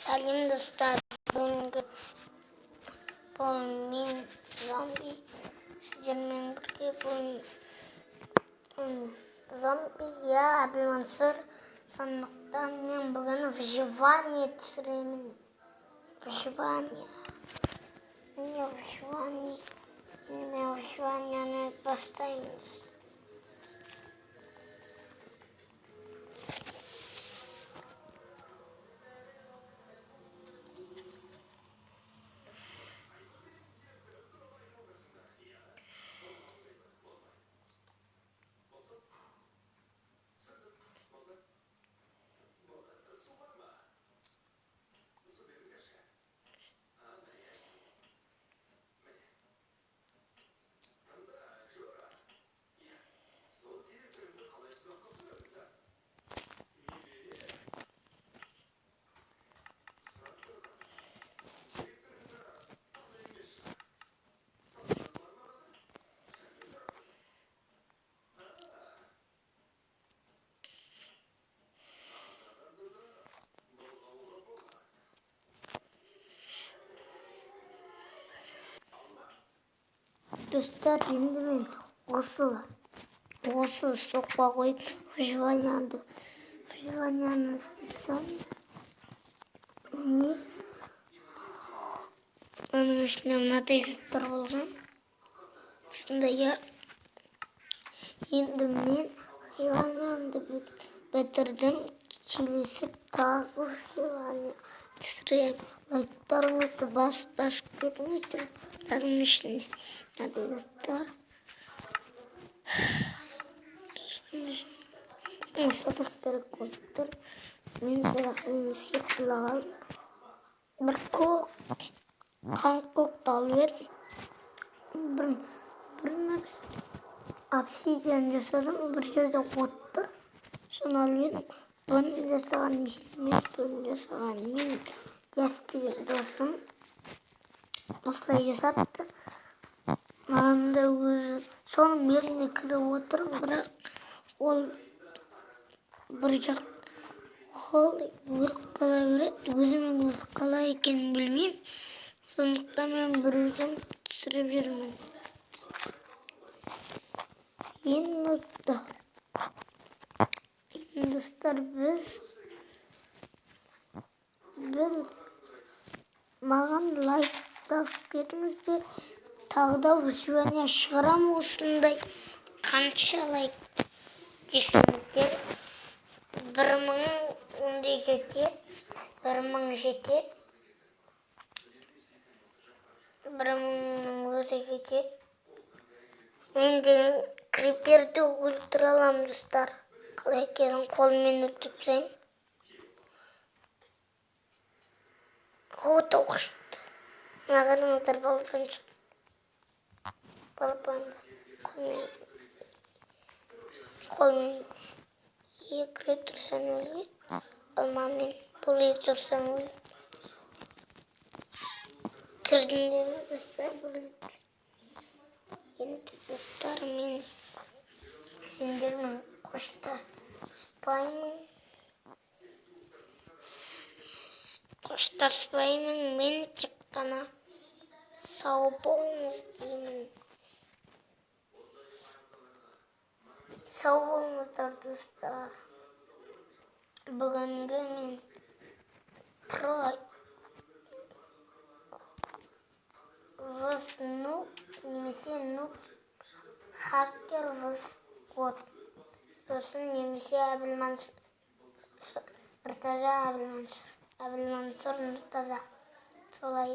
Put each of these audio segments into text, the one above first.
Salim dostlar, бүгінгі бұл мен зомби, сіздермен бірге зомби, я Әбілмансұр, сондықтан мен бүгін выживание түсіремін. Выживание. Міне выживанияны бастаймыз. Dostlar, şimdi ben осы соқпа қойып выживанияны істесем, не? Оның ішінде мынадай заттар болған. Сонда я енді мен выживанияны бітірдім. Келесі тағы выживания түсірем. Лайктарыңызды басып көріңіздер. Оның ішінде мынадай заттар. Садақ керек болып тұр. Мен садақпен сиқырлап алдым. Бір қанқұлықты алып едім. Бір обсидиан жасадым. Бір жерде от тұр. Соны алып едім. Бұны жасаған емес, бұны жасаған мен деген досым. Осылай жасапты. Маған да өзі соның меріне кіріп отырым, бірақ ол бір жақ өліп қала береді. Өзімен өзі қалай екенін білмеймін. Сондықтан мен бір өзім түсіріп жүрмін. Енді достар, біз маған лайк басып кетіңіздер. Тағы да выживание шығарам осындай. Қанша лайк десеңіздер, 1000 ондай жетеді. 1000 жетеді. 1000-ның өзі жетеді. Мен де криперді өлтіре аламын, достар. Қалай екенін қолмен өлтіріп тастаймын. Ота ұшты. Мына қараңыздар, балапан шықты. Балапанды қолмен 2 рет тұрсам өледі. Алмамен 1 рет тұрсам өледі. Кірдіңдер ме, достар, бір рет. Енді достар, мен сендермен қоштаспаймын. Мен тек қана сау болыңыз деймін. Сау болыңыздар, достар. Бүгінгі мен про выз нуб, немесе нуб хакер выз код. Сосын немесе Әбілмансұр, Нұртаза Әбілмансұр Нұртаза. Солай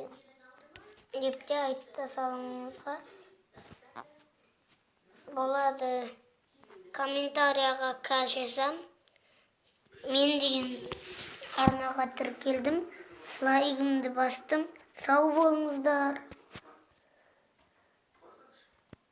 деп те айтты салыңызға болады. Комментарияға жазсам, мен деген арнаға тіркелдім, лайгымды бастым. Сау болыңыздар.